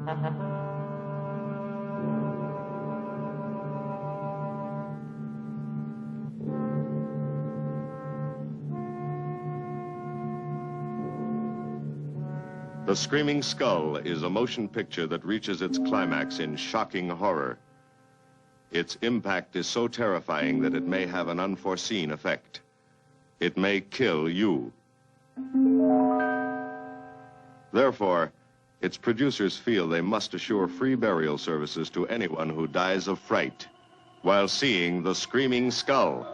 The Screaming Skull is a motion picture that reaches its climax in shocking horror. Its impact is so terrifying that it may have an unforeseen effect. It may kill you. Therefore, its producers feel they must assure free burial services to anyone who dies of fright while seeing The Screaming Skull.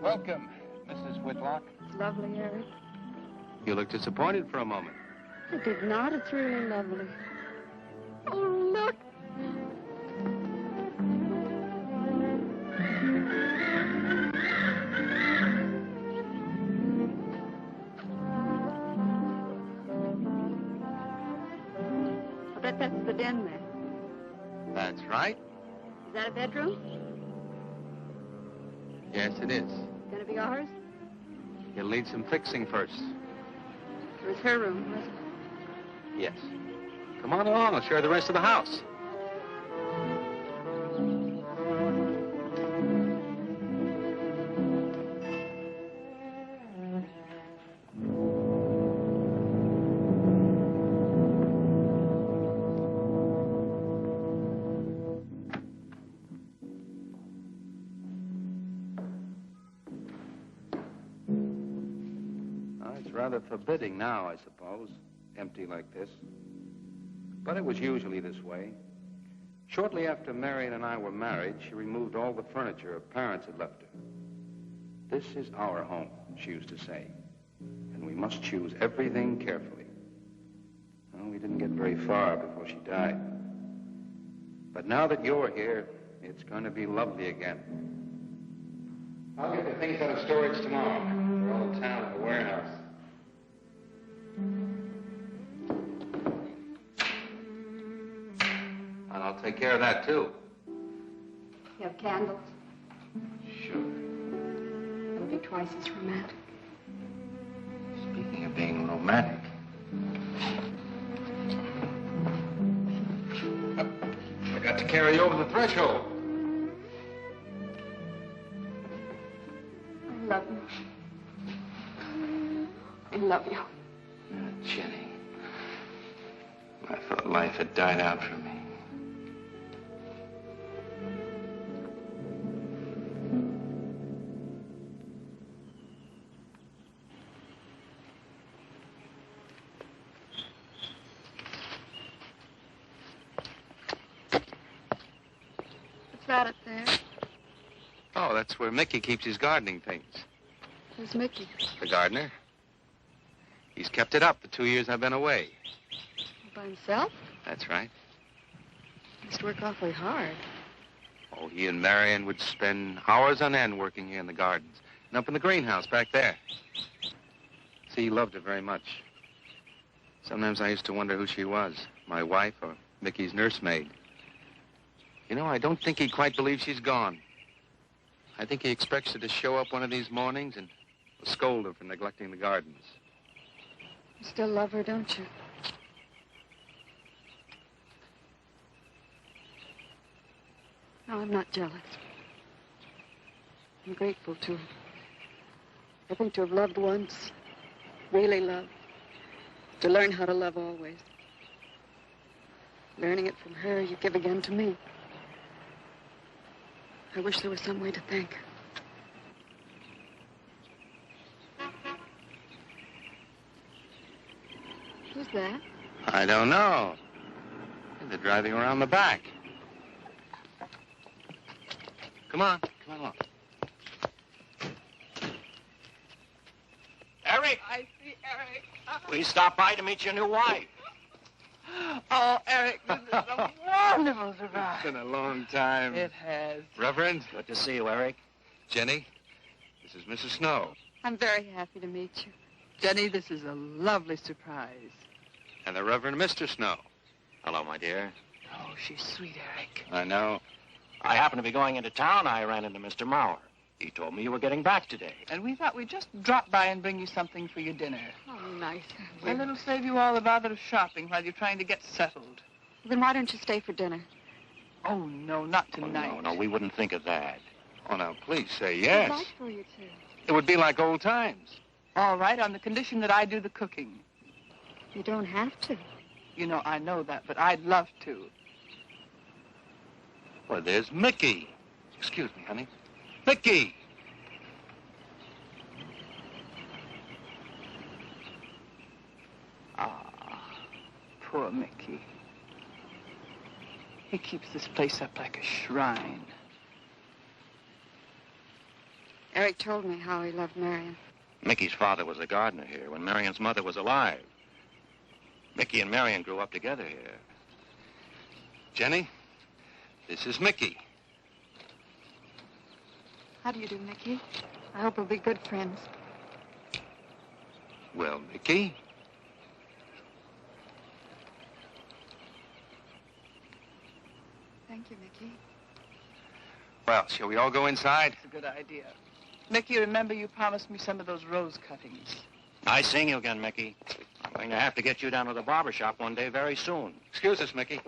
Welcome, Mrs. Whitlock. It's lovely, Harry. You look disappointed for a moment. I did not. It's really lovely. Oh, look. I bet that's the den there. That's right. Is that a bedroom? Yes, it is. Gonna be ours? You'll need some fixing first. It was her room, wasn't it? Yes. Come on along. I'll show you the rest of the house. Rather forbidding now, I suppose, empty like this. But it was usually this way. Shortly after Marion and I were married, she removed all the furniture her parents had left her. This is our home, she used to say, and we must choose everything carefully. Well, we didn't get very far before she died. But now that you're here, it's going to be lovely again. I'll get the things out of storage tomorrow. They're all in town at the warehouse. And I'll take care of that, too. You have candles? Sure. It'll be twice as romantic. Speaking of being romantic. I got to carry you over the threshold. I love you. I love you. Jenny. I thought life had died out for me. What's that up there? Oh, that's where Mickey keeps his gardening things. Who's Mickey? The gardener. He's kept it up the 2 years I've been away. By himself? That's right. Must work awfully hard. Oh, he and Marion would spend hours on end working here in the gardens and up in the greenhouse back there. See, he loved her very much. Sometimes I used to wonder who she was, my wife or Mickey's nursemaid. You know, I don't think he quite believes she's gone. I think he expects her to show up one of these mornings and scold her for neglecting the gardens. You still love her, don't you? No, I'm not jealous. I'm grateful to her. I think to have loved once, really loved, to learn how to love always. Learning it from her, you give again to me. I wish there was some way to thank her. Who's that? I don't know. They're driving around the back. Come on along. Eric! I see Eric. Please stop by to meet your new wife. Oh, Eric, this is a wonderful surprise. It's been a long time. It has. Reverend. Good to see you, Eric. Jenny, this is Mrs. Snow. I'm very happy to meet you. Jenny, this is a lovely surprise. And the Reverend Mr. Snow. Hello, my dear. Oh, she's sweet, Eric. I know. I happened to be going into town. I ran into Mr. Mauer. He told me you were getting back today. And we thought we'd just drop by and bring you something for your dinner. Oh, nice. And it'll save you all the bother of shopping while you're trying to get settled. Then why don't you stay for dinner? Oh, no, not tonight. Oh, no, we wouldn't think of that. Oh, now, please say I'd yes. like for you to. It would be like old times. All right, on the condition that I do the cooking. You don't have to. You know, I know that, but I'd love to. Well, there's Mickey. Excuse me, honey. Mickey! Poor Mickey. He keeps this place up like a shrine. Eric told me how he loved Marion. Mickey's father was a gardener here when Marion's mother was alive. Mickey and Marion grew up together here. Jenny, this is Mickey. How do you do, Mickey? I hope we'll be good friends. Well, Mickey? Thank you, Mickey. Well, shall we all go inside? It's a good idea. Mickey, remember you promised me some of those rose cuttings. Nice seeing you again, Mickey. I'm going to have to get you down to the barber shop one day very soon. Excuse us, Mickey.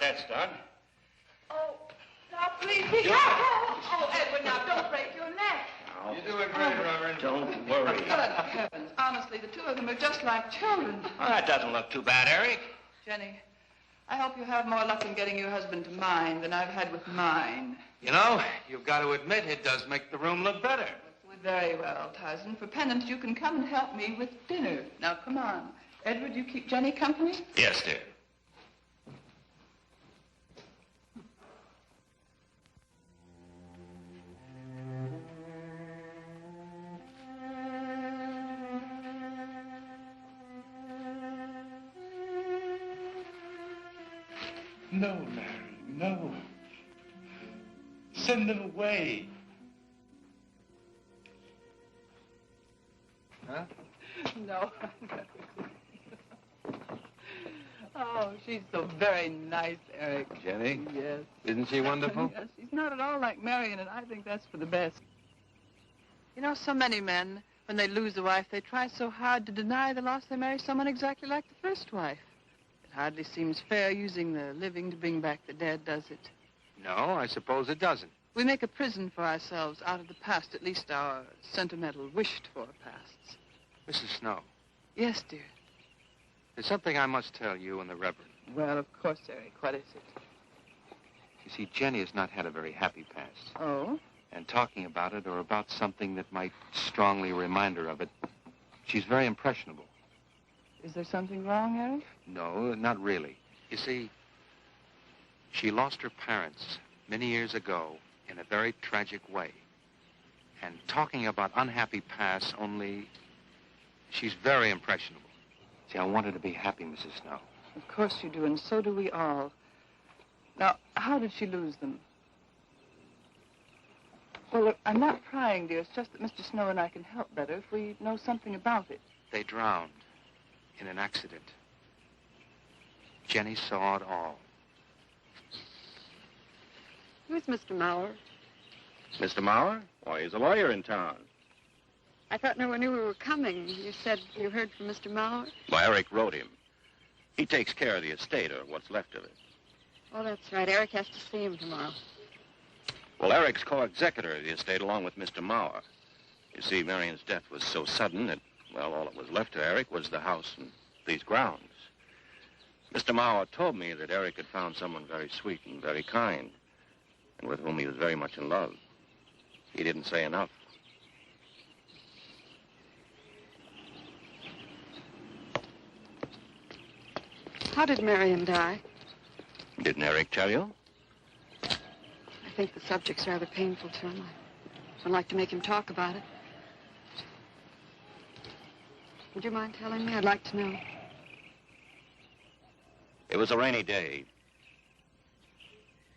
That's done. Oh, now please be careful. Oh, Edward, now don't break your neck. You're doing great, Reverend. Don't worry. Good heavens. Honestly, the two of them are just like children. Well, that doesn't look too bad, Eric. Jenny, I hope you have more luck in getting your husband to mine than I've had with mine. You know, you've got to admit it does make the room look better. Very well, Tyson. For penance, you can come and help me with dinner. Now, come on. Edward, you keep Jenny company? Yes, dear. No, Mary, no. Send them away. Huh? No. Oh, she's so very nice, Eric. Jenny? Yes. Isn't she wonderful? Yes, she's not at all like Marion, and I think that's for the best. You know, so many men, when they lose a wife, they try so hard to deny the loss they marry someone exactly like the first wife. It hardly seems fair using the living to bring back the dead, does it? No, I suppose it doesn't. We make a prison for ourselves out of the past, at least our sentimental, wished-for pasts. Mrs. Snow, Yes, dear. there's something I must tell you and the Reverend. Well, of course, Eric. What is it? You see, Jenny has not had a very happy past. Oh? And talking about it or about something that might strongly remind her of it, she's very impressionable. Is there something wrong, Eric? No, not really. You see, she lost her parents many years ago in a very tragic way. And talking about unhappy pasts only, she's very impressionable. See, I want her to be happy, Mrs. Snow. Of course you do, and so do we all. Now, how did she lose them? Well, look, I'm not prying, dear. It's just that Mr. Snow and I can help better if we know something about it. They drowned in an accident. Jenny saw it all. Who's Mr. Mauer? Mr. Mauer? Why, he's a lawyer in town. I thought no one knew we were coming. You said you heard from Mr. Mauer? Well, Eric wrote him. He takes care of the estate, or what's left of it. Oh, that's right. Eric has to see him tomorrow. Well, Eric's co-executor of the estate along with Mr. Mauer. You see, Marion's death was so sudden that, well, all that was left to Eric was the house and these grounds. Mr. Mauer told me that Eric had found someone very sweet and very kind, and with whom he was very much in love. He didn't say enough. How did Marion die? Didn't Eric tell you? I think the subject's rather painful to him. I don't like to make him talk about it. Would you mind telling me? I'd like to know. It was a rainy day.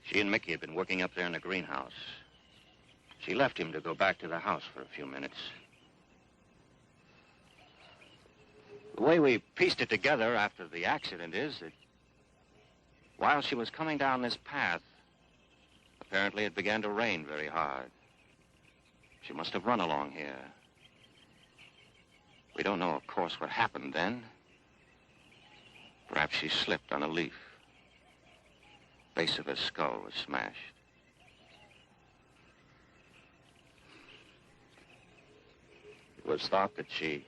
She and Mickey had been working up there in the greenhouse. She left him to go back to the house for a few minutes. The way we pieced it together after the accident is that while she was coming down this path, apparently it began to rain very hard. She must have run along here. We don't know, of course, what happened then. Perhaps she slipped on a leaf. Base of her skull was smashed. It was thought that she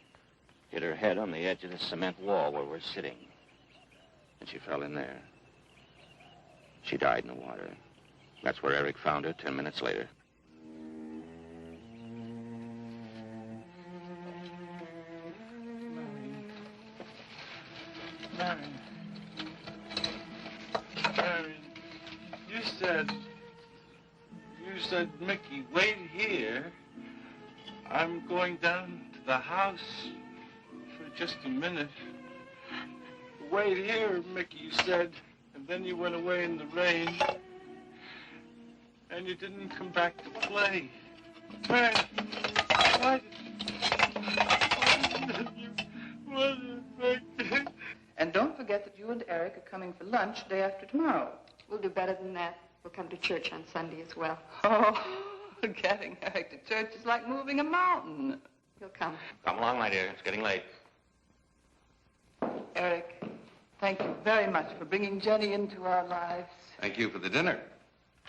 hit her head on the edge of the cement wall where we're sitting. And she fell in there. She died in the water. That's where Eric found her 10 minutes later. Marion, you said, Mickey, wait here. I'm going down to the house for just a minute. Wait here, Mickey, you said, and then you went away in the rain, and you didn't come back to play. Marion, what did you... And don't forget that you and Eric are coming for lunch day after tomorrow. We'll do better than that. We'll come to church on Sunday as well. Oh, getting Eric to church is like moving a mountain. He'll come. Come along, my dear. It's getting late. Eric, thank you very much for bringing Jenny into our lives. Thank you for the dinner.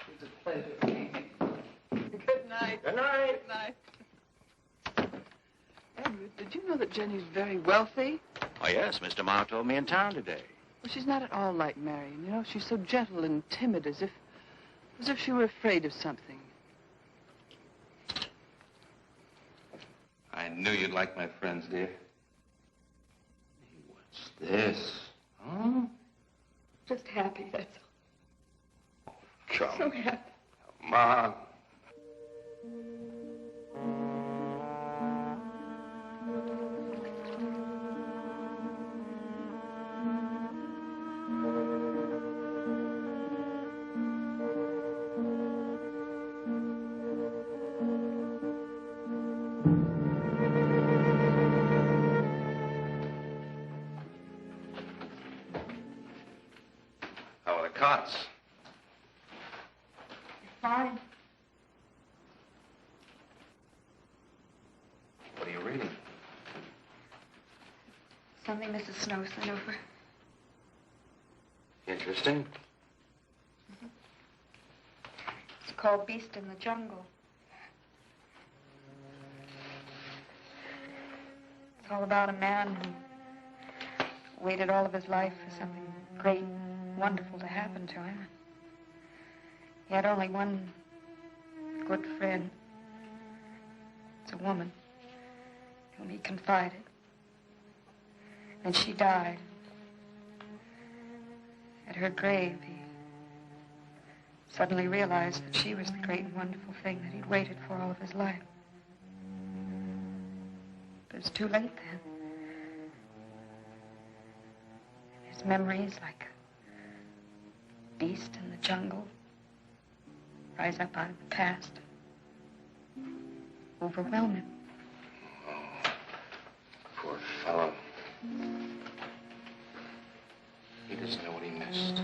It was a pleasure. Good night. Good night. Good night. Edward, did you know that Jenny's very wealthy? Oh, yes. Mr. Mauer told me in town today. Well, she's not at all like Marion. You know, she's so gentle and timid, as if she were afraid of something. I knew you'd like my friends, dear. What's this? Huh? Just happy, that's all. Come So happy. on. reading? Something Mrs. Snow sent over. Interesting. It's called Beast in the Jungle. It's all about a man who waited all of his life for something great, wonderful to happen to him. He had only one good friend. It's a woman whom he confided. And she died. At her grave, he suddenly realized that she was the great and wonderful thing that he'd waited for all of his life. But it was too late then. His memories, like a beast in the jungle, rise up out of the past, overwhelm him. Oh, poor fellow. He doesn't know what he missed.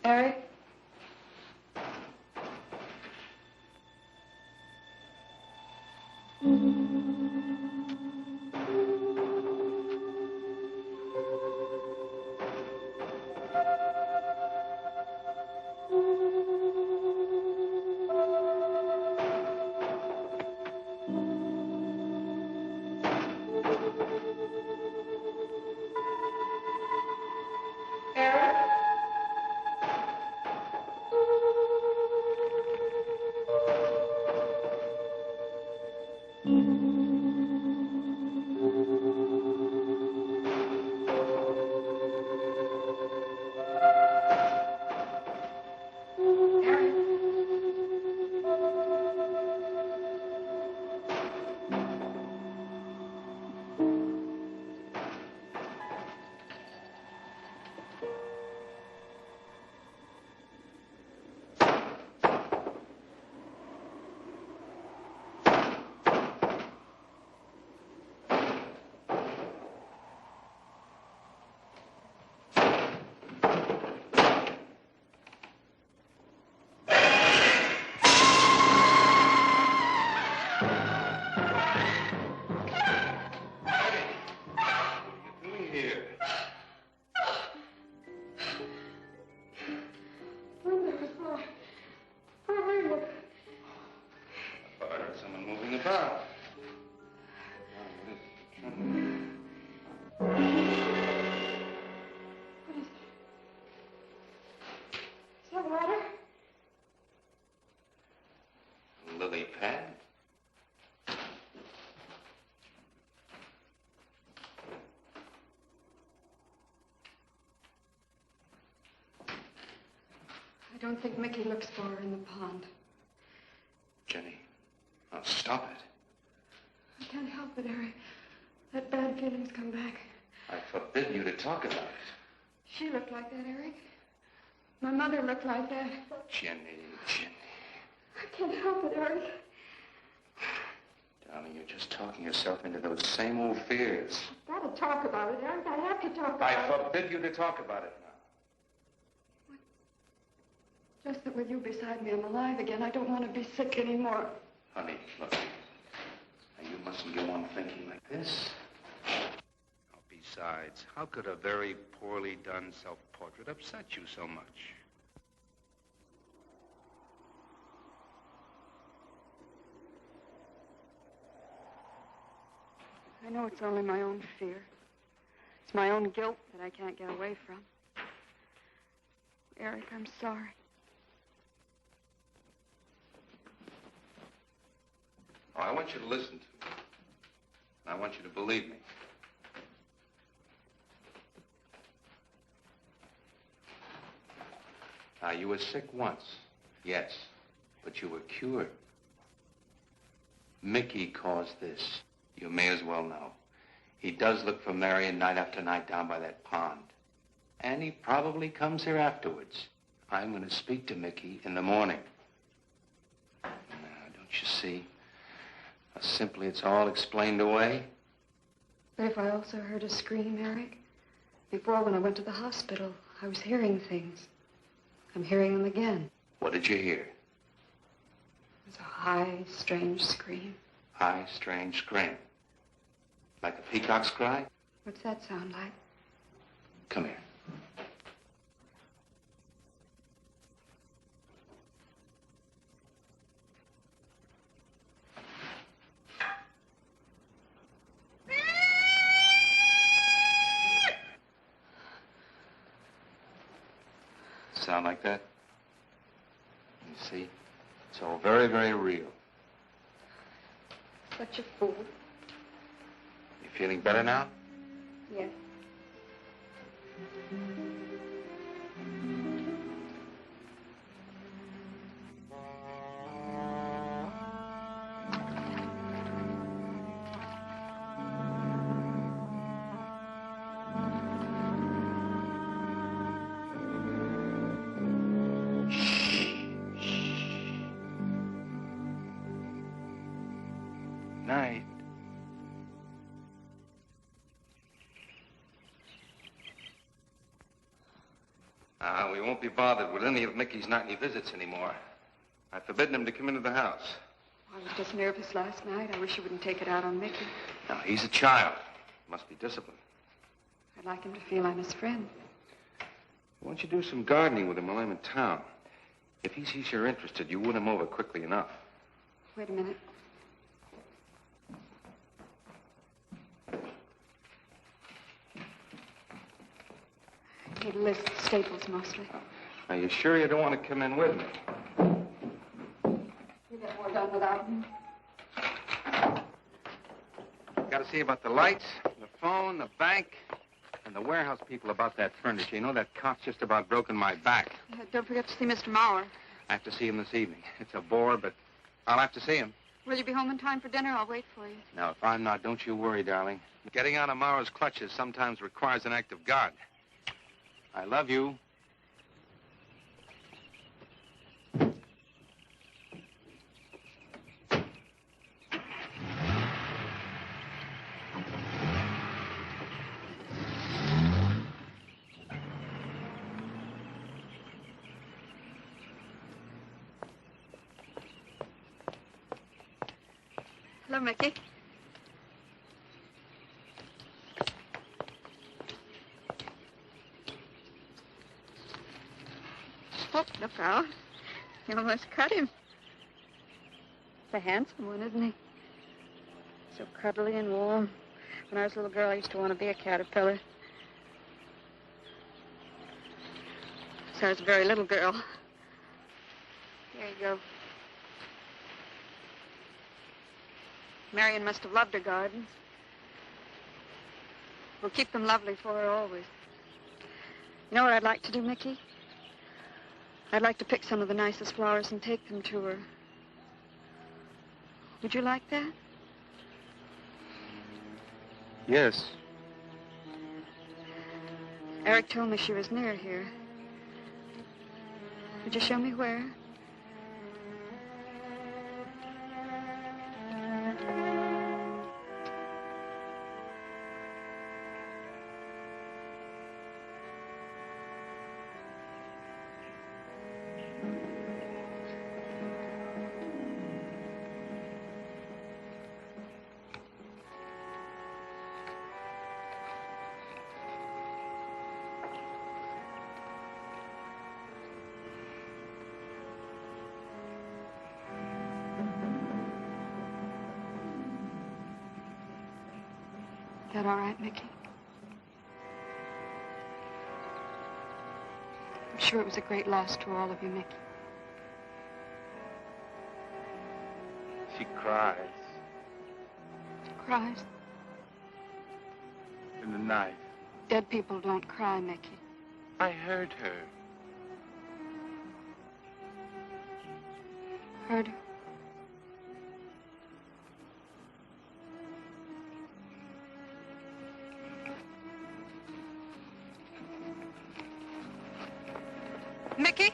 Eric? I don't think Mickey looks for her in the pond. Jenny, oh, stop it. I can't help it, Eric. That bad feeling's come back. I forbid you to talk about it. She looked like that, Eric. My mother looked like that. Jenny. I can't help it, Eric. Darling, you're just talking yourself into those same old fears. I've got to talk about it, Eric. I have to talk about it. I forbid you to talk about it now. Just that with you beside me, I'm alive again. I don't want to be sick anymore. Honey, look. Now, you mustn't go on thinking like this. Oh, besides, how could a very poorly done self-portrait upset you so much? I know it's only my own fear. It's my own guilt that I can't get away from. Eric, I'm sorry. Oh, I want you to listen to me. I want you to believe me. You were sick once, yes, but you were cured. Mickey caused this. You may as well know. He does look for Marion night after night down by that pond. And he probably comes here afterwards. I'm going to speak to Mickey in the morning. Now, don't you see? How simply it's all explained away. But if I also heard a scream, Eric, before when I went to the hospital, I was hearing things. I'm hearing them again. What did you hear? It was a high, strange scream. High, strange scream. Like a peacock's cry? What's that sound like? Come here. Sound like that? You see? It's all very, very real. Such a fool. You feeling better now? Yes. Night. We won't be bothered with any of Mickey's nightly visits anymore. I've forbidden him to come into the house. I was just nervous last night. I wish you wouldn't take it out on Mickey. Now, he's a child. Must be disciplined. I'd like him to feel I'm his friend. Why don't you do some gardening with him while I'm in town? If he sees you're interested, you win him over quickly enough. Wait a minute. I need a list of staples, mostly. Are you sure you don't want to come in with me? You get more done without me. Got to see about the lights, the phone, the bank, and the warehouse people about that furniture. You know, that cop's just about broken my back. Yeah, don't forget to see Mr. Mauer. I have to see him this evening. It's a bore, but I'll have to see him. Will you be home in time for dinner? I'll wait for you. Now, if I'm not, don't you worry, darling. Getting out of Mauer's clutches sometimes requires an act of God. I love you. Hello, Mickey. Oh, look out. You almost cut him. It's a handsome one, isn't he? So cuddly and warm. When I was a little girl, I used to want to be a caterpillar. So I was a very little girl. Here you go. Marion must have loved her gardens. We'll keep them lovely for her always. You know what I'd like to do, Mickey? I'd like to pick some of the nicest flowers and take them to her. Would you like that? Yes. Eric told me she was near here. Would you show me where? That all right, Mickey? I'm sure it was a great loss to all of you, Mickey. She cries Cries? in the night. Dead people don't cry, Mickey. I heard her. Heard her. Mickey?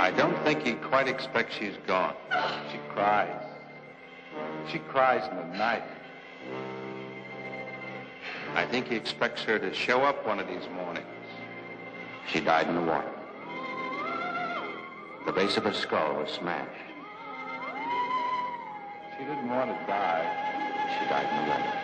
I don't think he quite expects she's gone. She cries. She cries in the night. I think he expects her to show up one of these mornings. She died in the water. The base of her skull was smashed. She didn't want to die. She died in the water.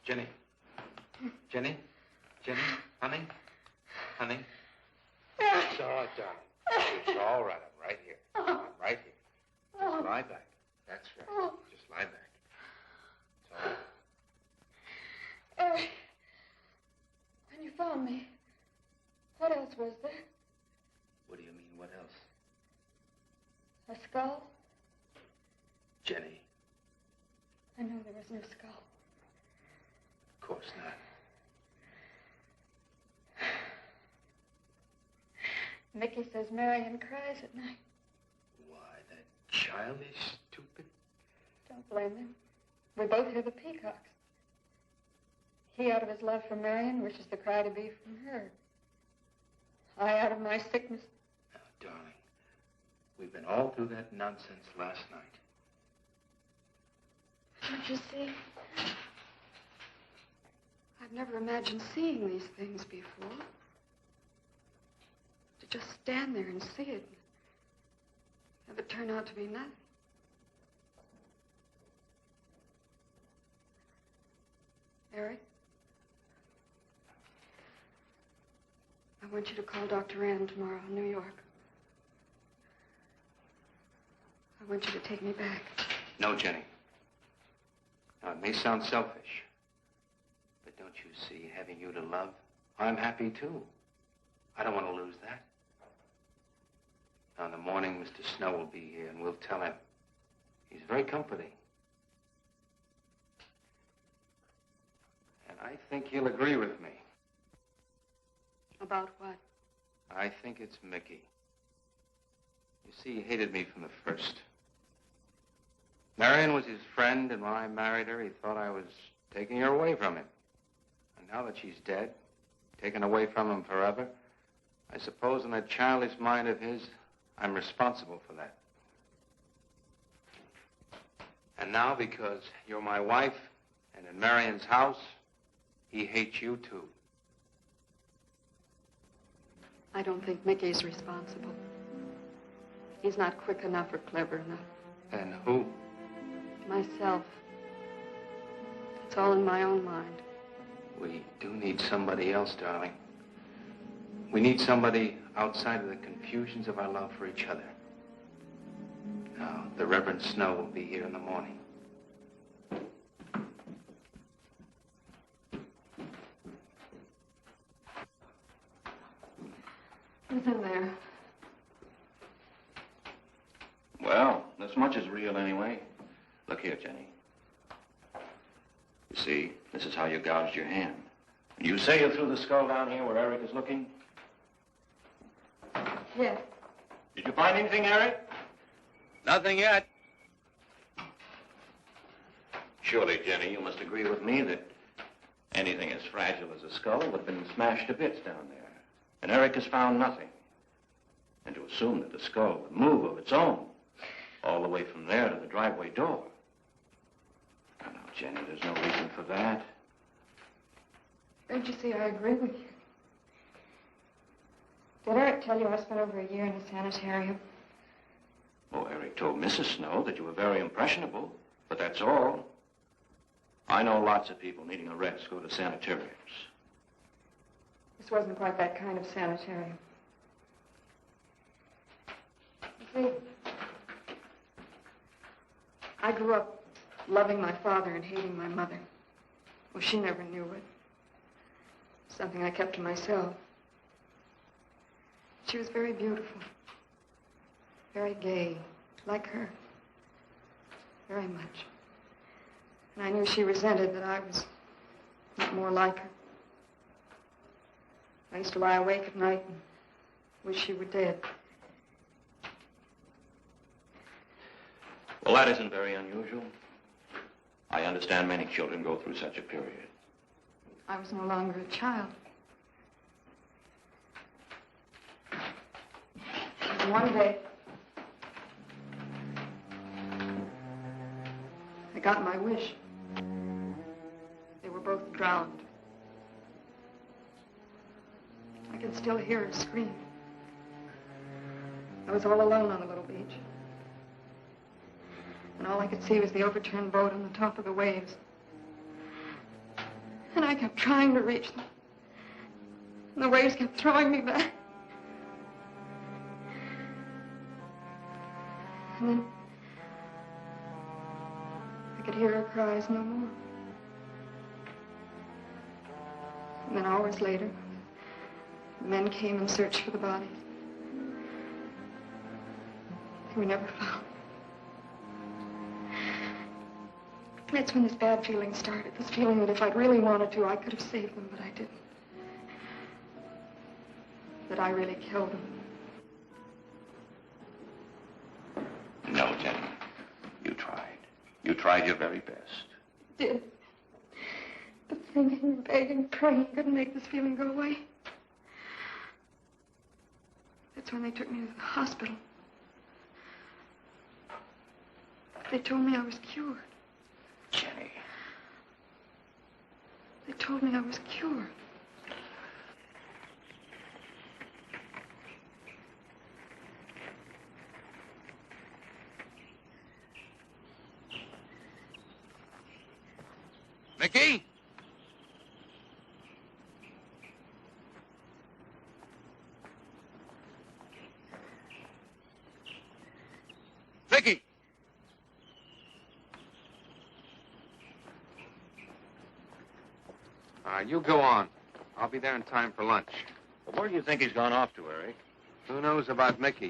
Jenni. Jenni? Jenni? Honey? Honey? It's all right, darling. It's all right. I'm right here. I'm right here. Just lie back. That's right. Just lie back. It's all right. Eric, when you found me, what else was there? What do you mean, what else? A skull? Jenni. I know there was no skull. Of course not. Mickey says Marion cries at night. Why, that child is stupid. Don't blame him. We both hear the peacocks. He, out of his love for Marion, wishes the cry to be from her. I, out of my sickness. Now, darling, we've been all through that nonsense last night. Don't you see? I've never imagined seeing these things before. To just stand there and see it. Have it turn out to be nothing. Eric? I want you to call Dr. Ann tomorrow in New York. I want you to take me back. No, Jenni. Now, it may sound selfish, but don't you see, having you to love, I'm happy too. I don't want to lose that. Now, in the morning, Mr. Snow will be here, and we'll tell him. He's very comforting. And I think he'll agree with me. About what? I think it's Mickey. You see, he hated me from the first. Marion was his friend, and when I married her, he thought I was taking her away from him. And now that she's dead, taken away from him forever, I suppose in that childish mind of his, I'm responsible for that. And now, because you're my wife, and in Marion's house, he hates you too. I don't think Mickey's responsible. He's not quick enough or clever enough. And who? Myself. It's all in my own mind. We do need somebody else, darling. We need somebody outside of the confusions of our love for each other. Now, the Reverend Snow will be here in the morning. Who's in there? Well, this much is real anyway. Look here, Jenni. You see, this is how you gouged your hand. You say you threw the skull down here where Eric is looking? Yes. Did you find anything, Eric? Nothing yet. Surely, Jenny, you must agree with me that anything as fragile as a skull would have been smashed to bits down there. And Eric has found nothing. And to assume that the skull would move of its own, all the way from there to the driveway door. Now, Jenny, there's no reason for that. Don't you see, I agree with you. Did Eric tell you I spent over a year in a sanitarium? Oh, Eric told Mrs. Snow that you were very impressionable, but that's all. I know lots of people needing a rest go to sanitariums. This wasn't quite that kind of sanitarium. You see, I grew up loving my father and hating my mother. Well, she never knew it. Something I kept to myself. She was very beautiful. Very gay, like her. Very much. And I knew she resented that I was not more like her. I used to lie awake at night and wish she were dead. Well, that isn't very unusual. I understand many children go through such a period. I was no longer a child. And one day, I got my wish. They were both drowned. I can still hear her scream. I was all alone on the little beach. And all I could see was the overturned boat on the top of the waves. And I kept trying to reach them. And the waves kept throwing me back. And then I could hear her cries no more. And then hours later, the men came and searched for the bodies. They were never found. That's when this bad feeling started. This feeling that if I'd really wanted to, I could have saved them, but I didn't. That I really killed them. No, Jenny. You tried. You tried your very best. I did. But thinking and begging and praying couldn't make this feeling go away. That's when they took me to the hospital. They told me I was cured. Jenny. They told me I was cured. Mickey? Mickey! All right, you go on. I'll be there in time for lunch. Well, where do you think he's gone off to, Eric? Who knows about Mickey?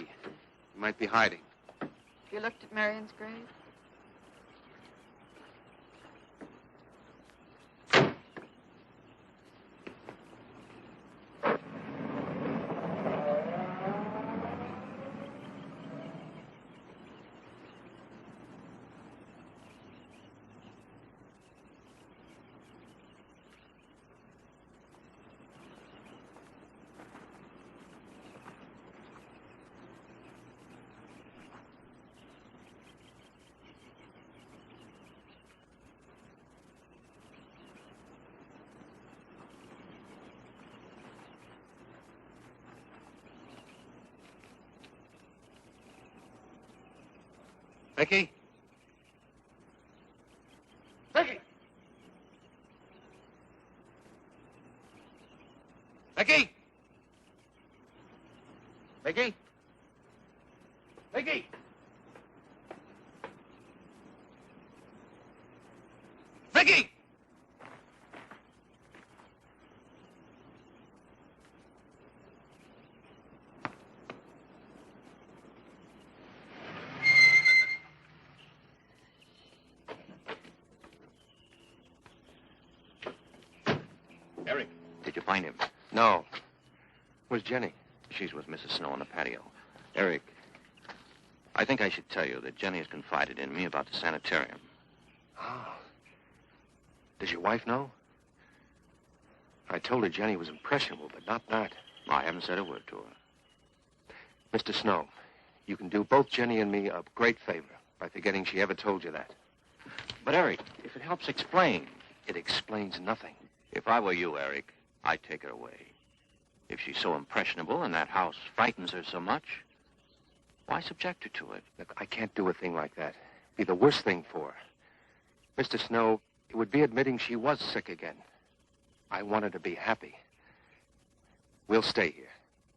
He might be hiding. You looked at Marion's grave? Mickey? Mickey! Mickey! Mickey? Mickey! Mickey! Eric, did you find him? No. Where's Jenny? She's with Mrs. Snow on the patio. Eric, I think I should tell you that Jenny has confided in me about the sanitarium. Oh. Does your wife know? I told her Jenny was impressionable, but not that. I haven't said a word to her. Mr. Snow, you can do both Jenny and me a great favor by forgetting she ever told you that. But, Eric, if it helps explain... It explains nothing. If I were you, Eric, I'd take her away. If she's so impressionable and that house frightens her so much, why subject her to it? Look, I can't do a thing like that. It'd be the worst thing for her. Mr. Snow, it would be admitting she was sick again. I want her to be happy. We'll stay here.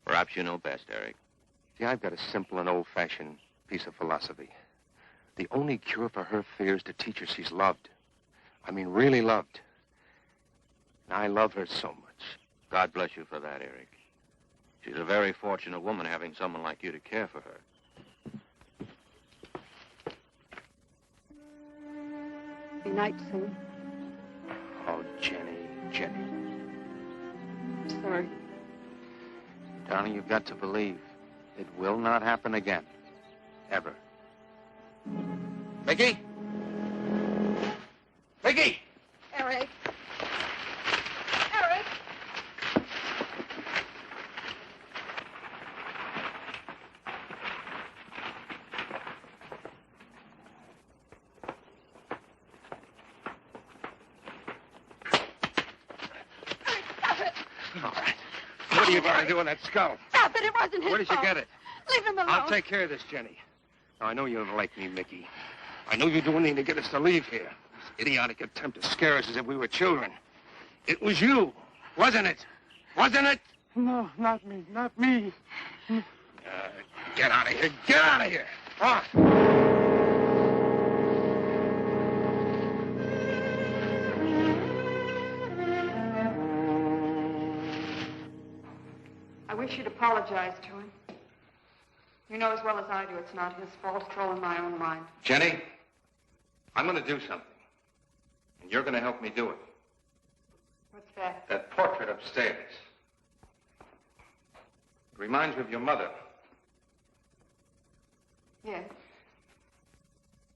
Perhaps you know best, Eric. See, I've got a simple and old-fashioned piece of philosophy. The only cure for her fear is to teach her she's loved. I mean, really loved. And I love her so much. God bless you for that, Eric. She's a very fortunate woman having someone like you to care for her. Good night, soon. Oh, Jenny, Jenny. I'm sorry. Darling, you've got to believe it will not happen again. Ever. Peggy? Peggy! Eric. Eric! Stop it! All right. What are you going to do with that skull? Stop it! It wasn't his Where did you fault. get it? Leave him alone. I'll take care of this, Jenny. Now, I know you don't like me, Mickey. I know you do anything to get us to leave here. This idiotic attempt to scare us as if we were children. It was you, wasn't it? Wasn't it? No, not me, not me. Get out of here. Get out of here. Come on. I wish you'd apologize to him. You know as well as I do it's not his fault. It's all in my own mind. Jenny, I'm going to do something. And you're going to help me do it. What's that? That portrait upstairs. It reminds me of your mother. Yes.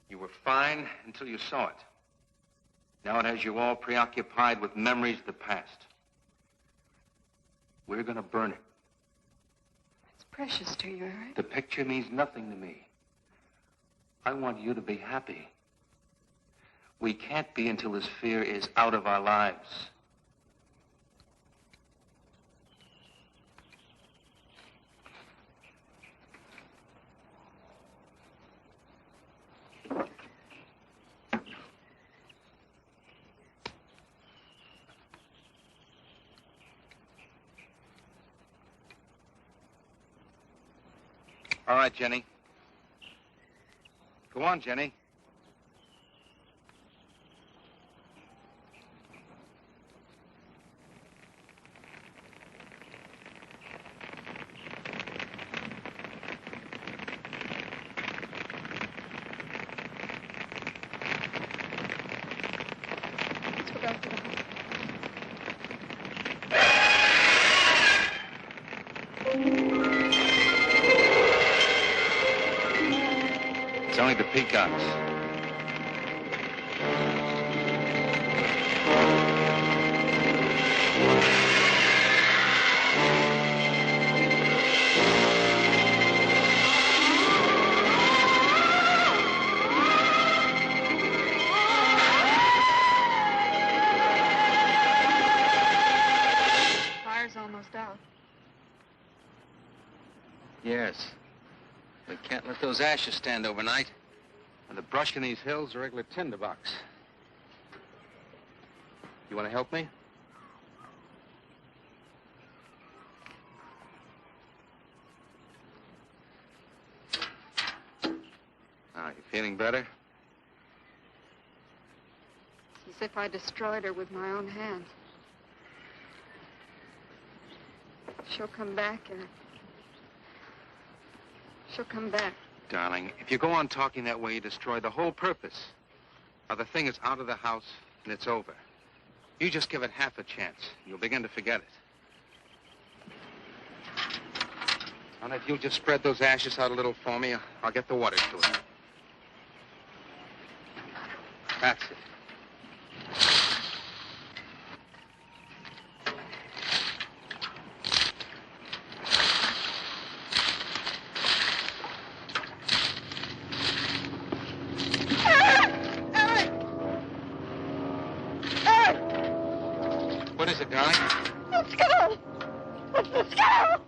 You were fine until you saw it. Now it has you all preoccupied with memories of the past. We're going to burn it. It's precious to you, Eric. The picture means nothing to me. I want you to be happy. We can't be until this fear is out of our lives. All right, Jenny. Go on, Jenny. Let's go back to the house. It's only the peacocks. Fire's almost out. Yes. We can't let those ashes stand overnight. And the brush in these hills are a regular tinderbox. You want to help me? Now, you feeling better? It's as if I destroyed her with my own hands. She'll come back, Eric. She'll come back. Darling, if you go on talking that way, you destroy the whole purpose. Now, the thing is out of the house, and it's over. You just give it half a chance, and you'll begin to forget it. And if you'll just spread those ashes out a little for me, I'll get the water to it. That's it. What is it, darling? The skull! It's the skull!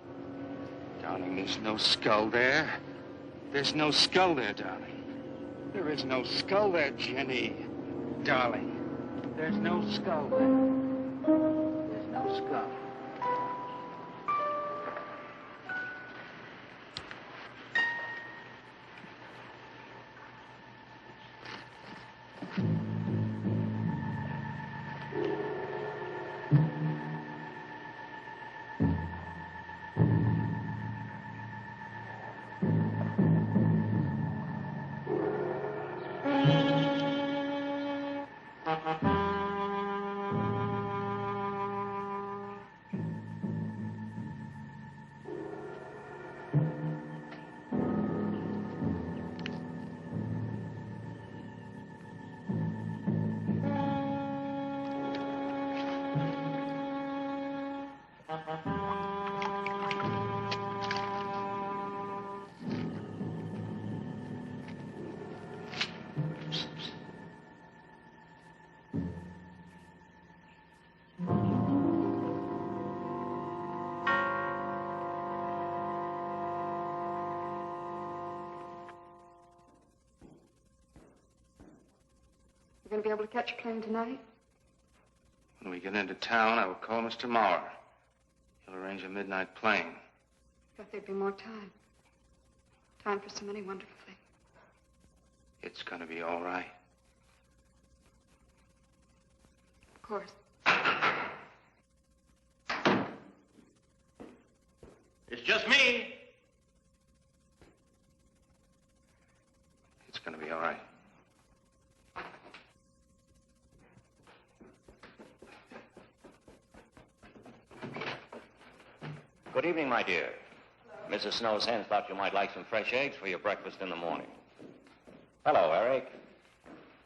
Darling, there's no skull there. There's no skull there, darling. There is no skull there, Jenny. Darling, there's no skull there. There's no skull. You going to be able to catch a plane tonight? When we get into town, I will call Mr. Maurer. He'll arrange a midnight plane. Thought there'd be more time. Time for so many wonderful things. It's going to be all right. Of course. It's just me. It's going to be all right. Good evening, my dear. Mrs. Snow's hens thought you might like some fresh eggs for your breakfast in the morning. Hello, Eric.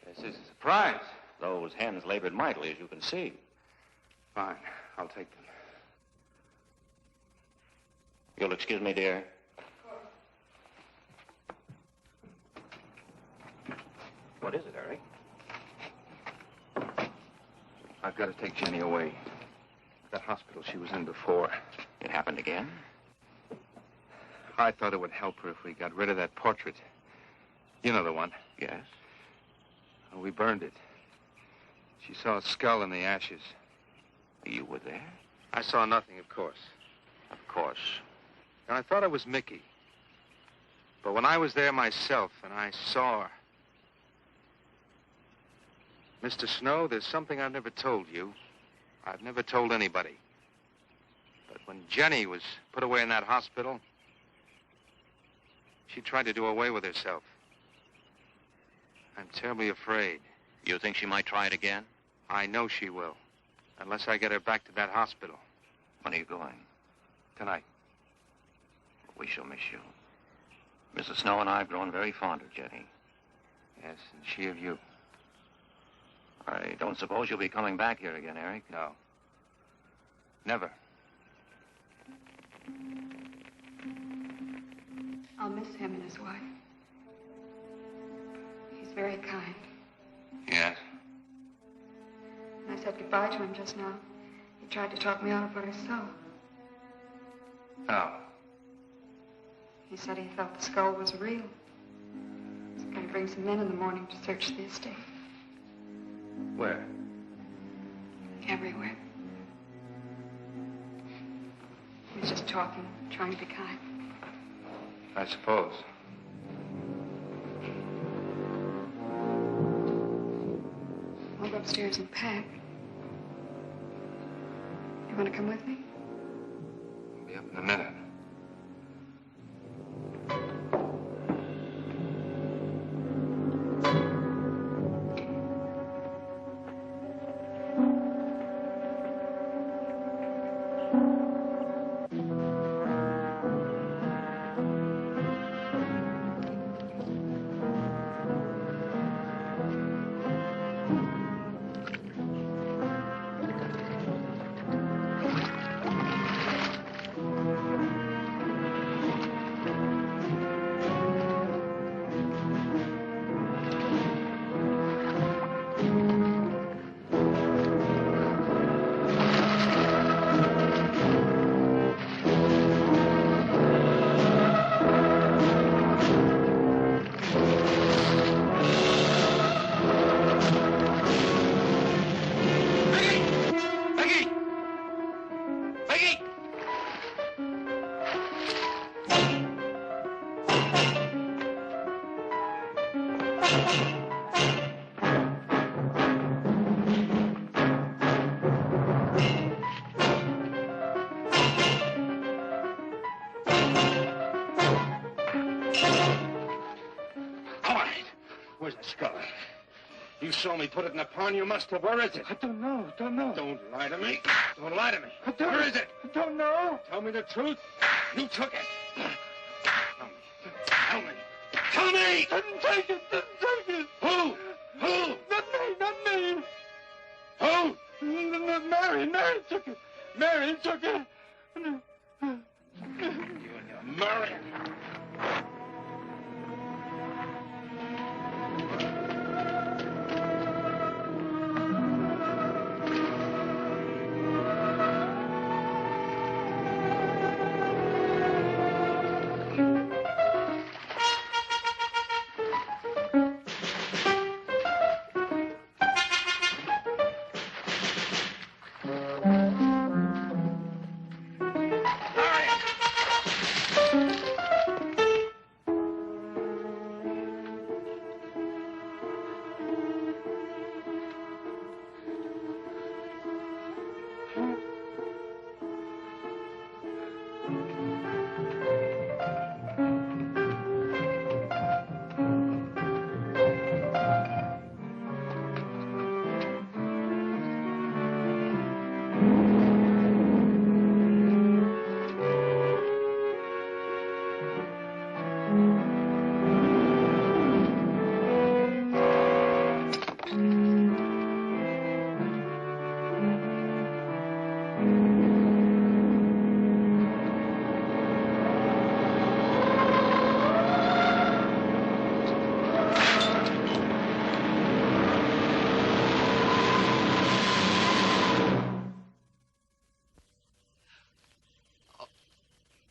This is a surprise. Those hens labored mightily, as you can see. Fine. I'll take them. You'll excuse me, dear? What is it, Eric? I've got to take Jenny away. That hospital she was in before. It happened again? I thought it would help her if we got rid of that portrait. You know the one. Yes. Well, we burned it. She saw a skull in the ashes. You were there? I saw nothing, of course. Of course. And I thought it was Mickey. But when I was there myself and I saw her... Mr. Snow, there's something I've never told you. I've never told anybody. But when Jenny was put away in that hospital, she tried to do away with herself. I'm terribly afraid. You think she might try it again? I know she will. Unless I get her back to that hospital. When are you going? Tonight. We shall miss you. Mrs. Snow and I have grown very fond of Jenny. Yes, and she of you. I don't suppose you'll be coming back here again, Eric? No. Never. I'll miss him and his wife. He's very kind. Yes? When I said goodbye to him just now, he tried to talk me out of what I saw. Oh. He said he felt the skull was real. He's going to bring some men in the morning to search the estate. Where? Everywhere. He was just talking, trying to be kind. I suppose. I'll go upstairs and pack. You want to come with me? I'll be up in a minute. You saw me put it in the pond. You must have. Where is it? I don't know. Don't lie to me. Don't lie to me. Where is it? I don't know. Tell me the truth. You took it. Tell me. Tell me! Didn't take it. Who? Not me. Who? Mary took it. Mary took it. You and your Mary.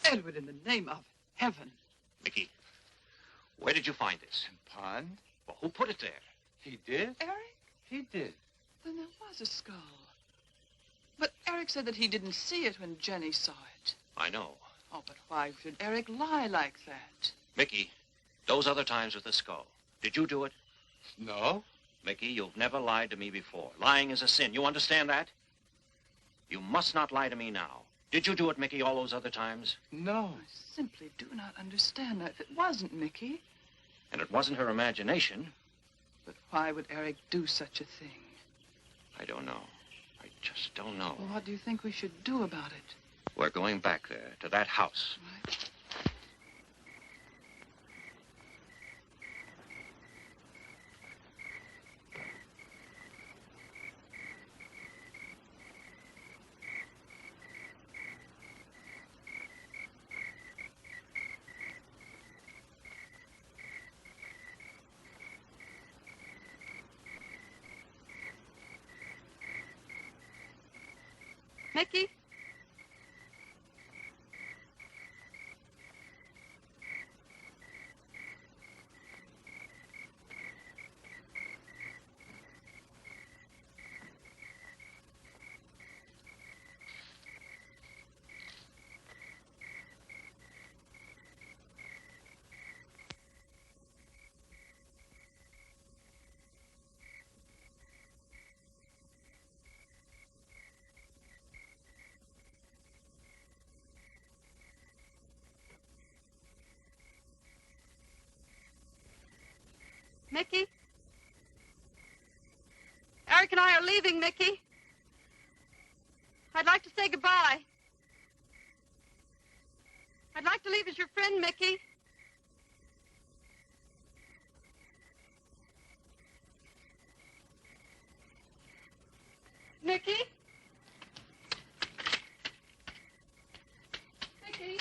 Edward, in the name of heaven. Mickey, where did you find this? Pond? Well, who put it there? He did? Eric? He did. Then there was a skull. But Eric said that he didn't see it when Jenni saw it. I know. Oh, but why should Eric lie like that? Mickey, those other times with the skull, did you do it? No. Mickey, you've never lied to me before. Lying is a sin. You understand that? You must not lie to me now. Did you do it, Mickey, all those other times? No. I simply do not understand that. If it wasn't Mickey. And it wasn't her imagination. But why would Eric do such a thing? I don't know. I just don't know. Well, what do you think we should do about it? We're going back there, to that house. Right. Mickey? Mickey? Eric and I are leaving, Mickey. I'd like to say goodbye. I'd like to leave as your friend, Mickey. Mickey? Mickey?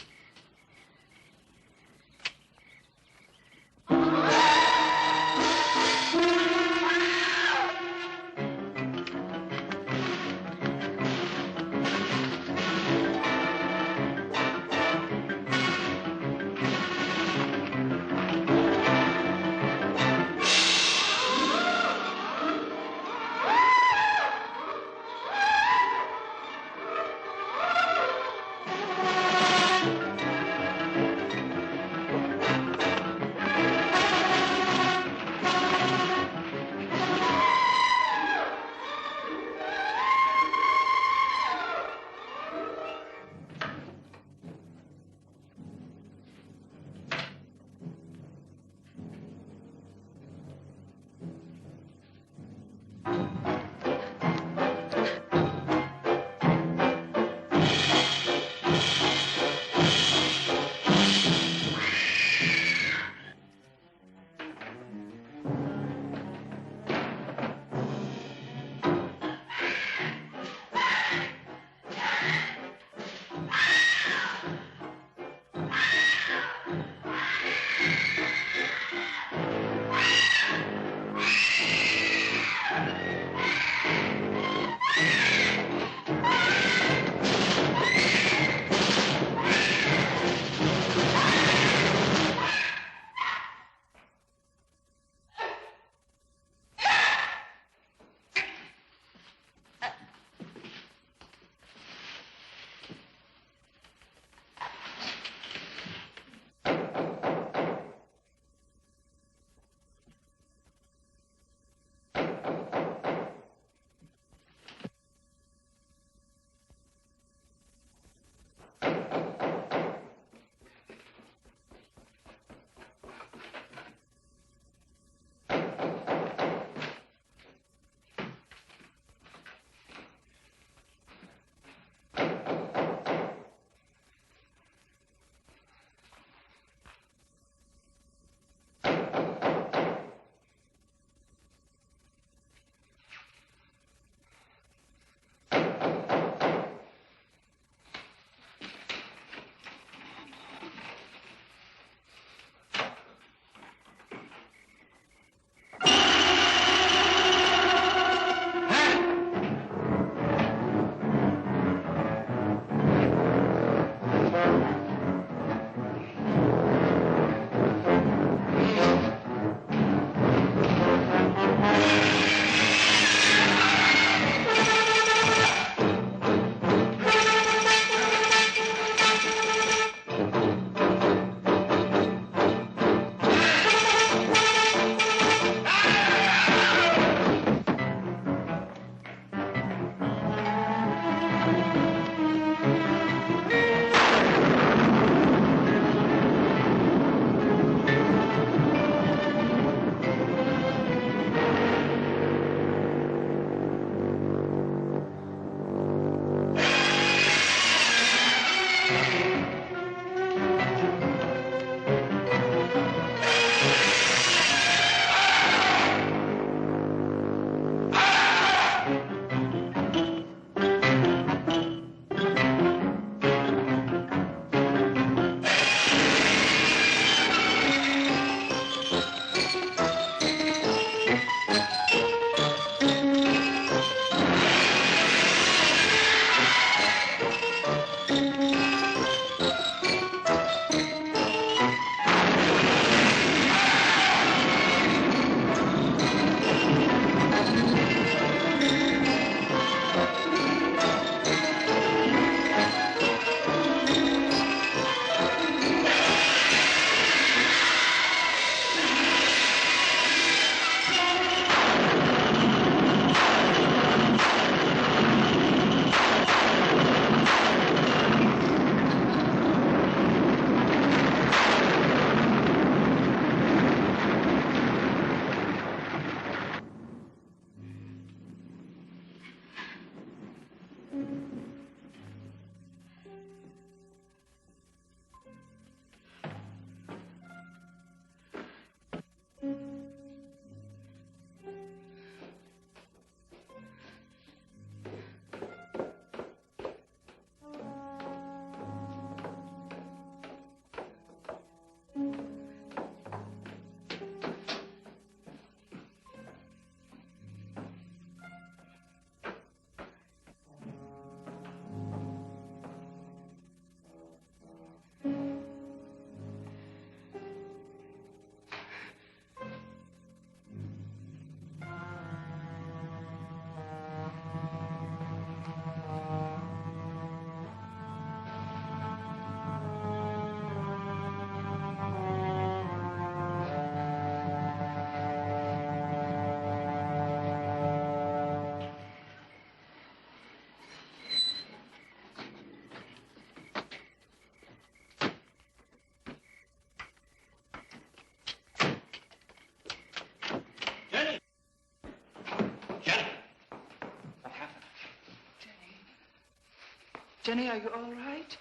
Jenni, are you all right?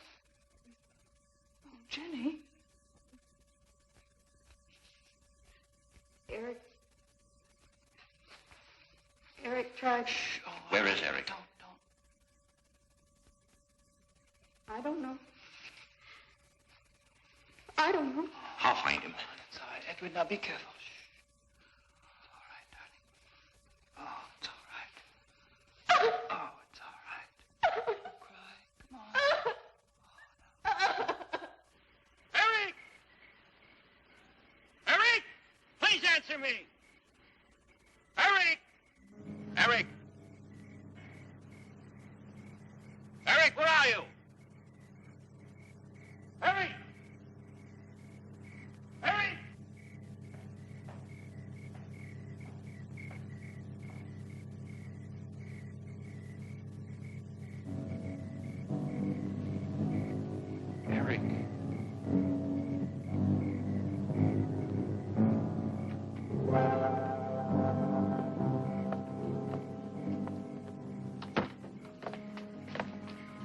Oh, Jenni. Eric tried... Shh. Oh, Where is Eric? Don't. I don't know. I don't know. I'll find him. It's all right, Edward. Now be careful. Shh. It's all right, darling. Oh, it's all right. Oh, it's all right. Don't cry. Come on. Oh, no. Eric! Eric! Please answer me! Eric! Eric! Eric, where are you? Eric! Eric! Eric.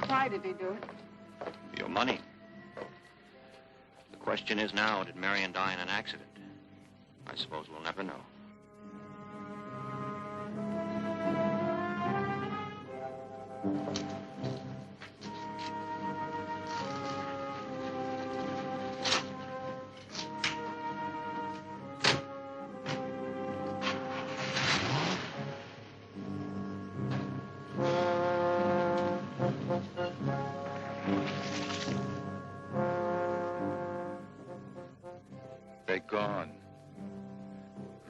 Why did he do it? Your money. The question is now, did Marion die in an accident? I suppose we'll never know. They're gone.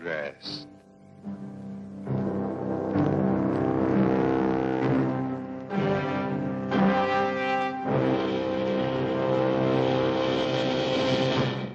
Rest.